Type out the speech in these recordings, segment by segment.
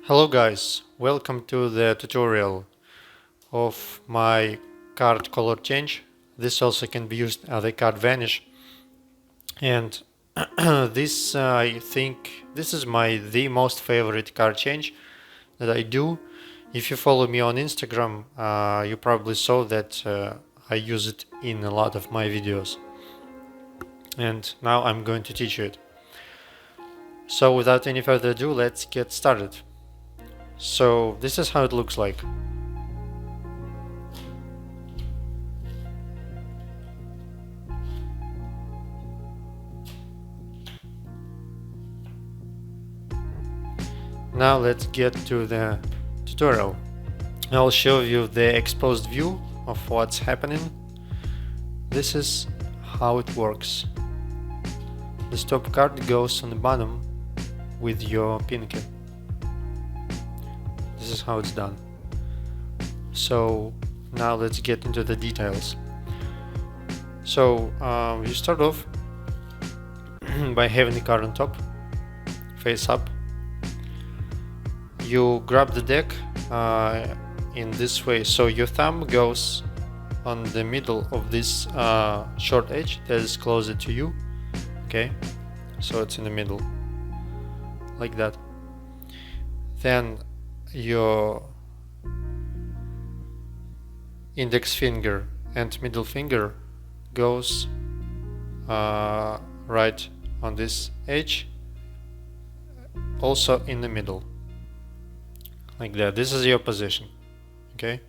Hello guys, welcome to the tutorial of my card color change. This also can be used as a card vanish, and this I think this is the most favorite card change that I do. If you follow me on Instagram, you probably saw that I use it in a lot of my videos, and now I'm going to teach you it. So without any further ado, let's get started. So this is how it looks like. Now let's get to the tutorial. I'll show you the exposed view of what's happening. This is how it works. The stop card goes on the bottom with your pinky. This is how it's done. So now let's get into the details. So you start off by having the card on top, face up. You grab the deck in this way, so your thumb goes on the middle of this short edge that is closer to you. Okay, so it's in the middle, like that. Then your index finger and middle finger goes right on this edge, also in the middle, like that. This is your position. Okay,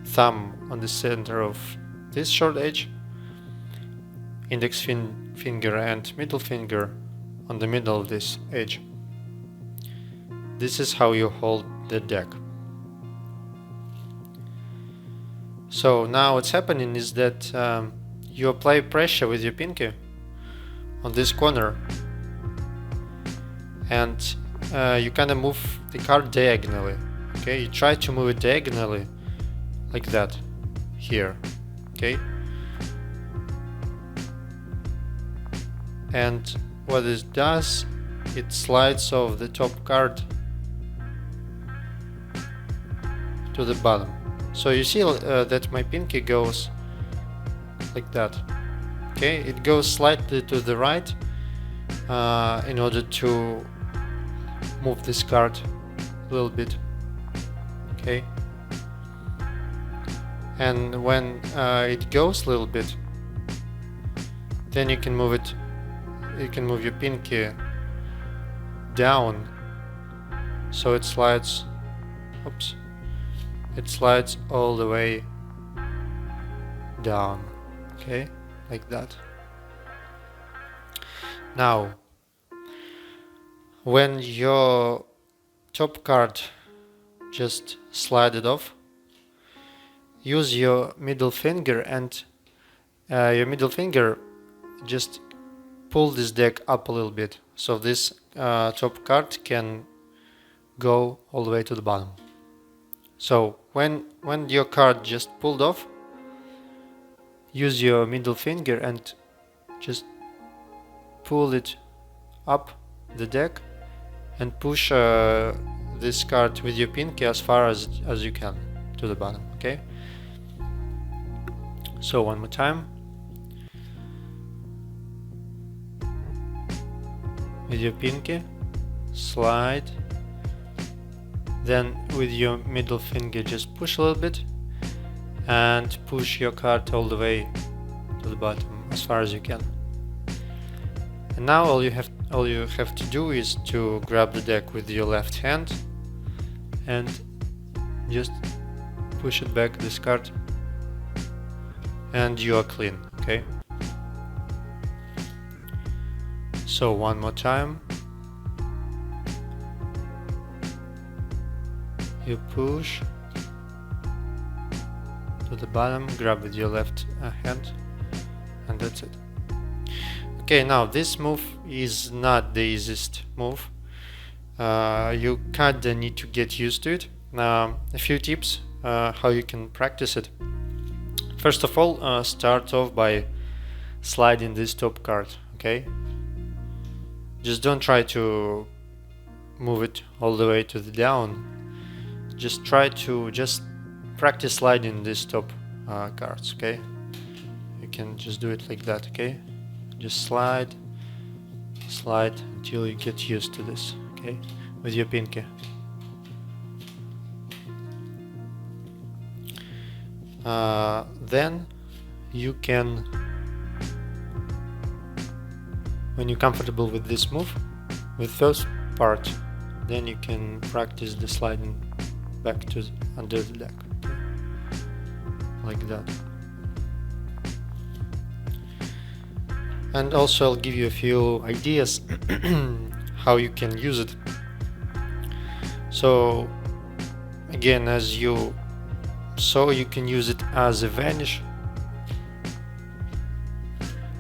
thumb on the center of this short edge, index finger and middle finger on the middle of this edge. This is how you hold the deck. So now what's happening is that you apply pressure with your pinky on this corner, and you kind of move the card diagonally. Okay, you try to move it diagonally like that here. Okay, and what it does, it slides off the top card to the bottom. So you see that my pinky goes like that. Okay, it goes slightly to the right in order to move this card a little bit. Okay, and when it goes a little bit, then you can move it. You can move your pinky down, so it slides. Oops. It slides all the way down. Okay, like that. Now, when your top card just slide it off, use your middle finger, and your middle finger just pull this deck up a little bit, so this top card can go all the way to the bottom. So when your card just pulled off, use your middle finger and just pull it up the deck and push this card with your pinky as far as you can to the bottom. Okay, so one more time. With your pinky, slide. Then with your middle finger just push a little bit and push your card all the way to the bottom as far as you can. And now all you have to do is to grab the deck with your left hand and just push it back, this card, and you are clean. Okay, so one more time. You push to the bottom, grab with your left hand, and that's it. Okay, now this move is not the easiest move. You kinda need to get used to it. A few tips how you can practice it. First of all, start off by sliding this top card. Okay, just don't try to move it all the way to the down, just try to practice sliding these top cards, okay? You can just do it like that, okay? Just slide until you get used to this, okay? With your pinky. Then you can, when you're comfortable with this move, with first part, then you can practice the sliding back to under the deck, okay? Like that. And also I'll give you a few ideas how you can use it. So again, as you saw, you can use it as a vanish,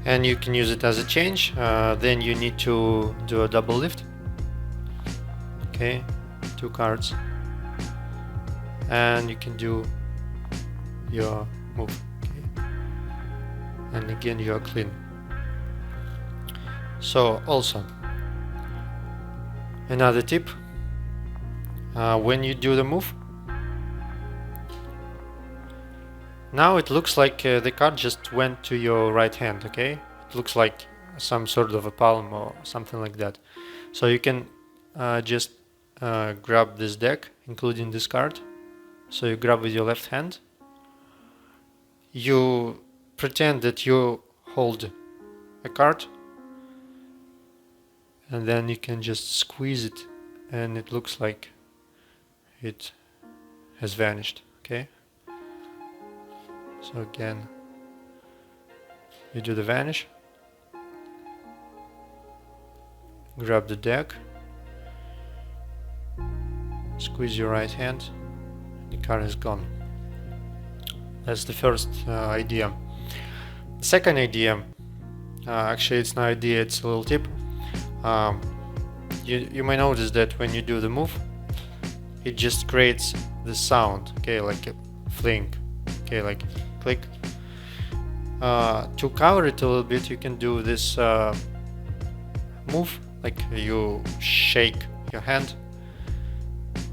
and you can use it as a change. Then you need to do a double lift, okay, 2 cards, and you can do your move, okay? And again you are clean. So also another tip, when you do the move, now it looks like the card just went to your right hand, okay? It looks like some sort of a palm or something like that. So you can just grab this deck, including this card. So you grab with your left hand, you pretend that you hold a card, and then you can just squeeze it, and it looks like it has vanished, okay? So again, you do the vanish, grab the deck, squeeze your right hand, the card is gone. That's the first idea. The second idea, actually it's not an idea, it's a little tip. You may notice that when you do the move, it just creates the sound, okay, like a fling, okay, like click. To cover it a little bit, you can do this move, like you shake your hand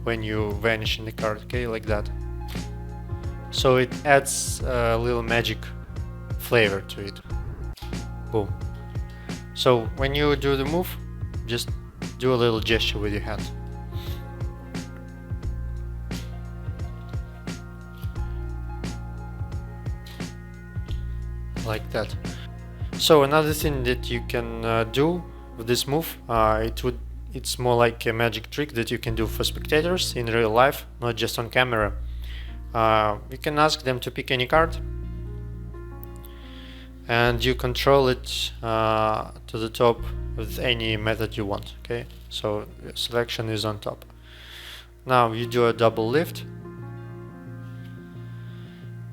when you vanish in the card, okay, like that. So it adds a little magic flavor to it. Boom. So when you do the move, just do a little gesture with your hand. Like that. So another thing that you can do with this move, it's more like a magic trick that you can do for spectators in real life, not just on camera. You can ask them to pick any card, and you control it to the top with any method you want, okay? So selection is on top. Now you do a double lift,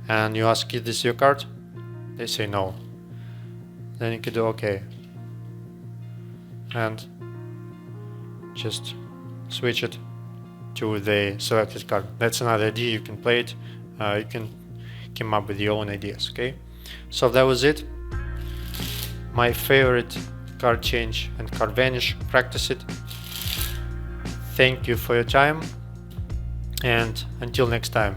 and you ask, is this your card? They say no. Then you can do okay, and just switch it to the selected card. That's another idea. You can play it. You can come up with your own ideas, okay? So that was it. My favorite card change and card vanish. Practice it. Thank you for your time, and until next time.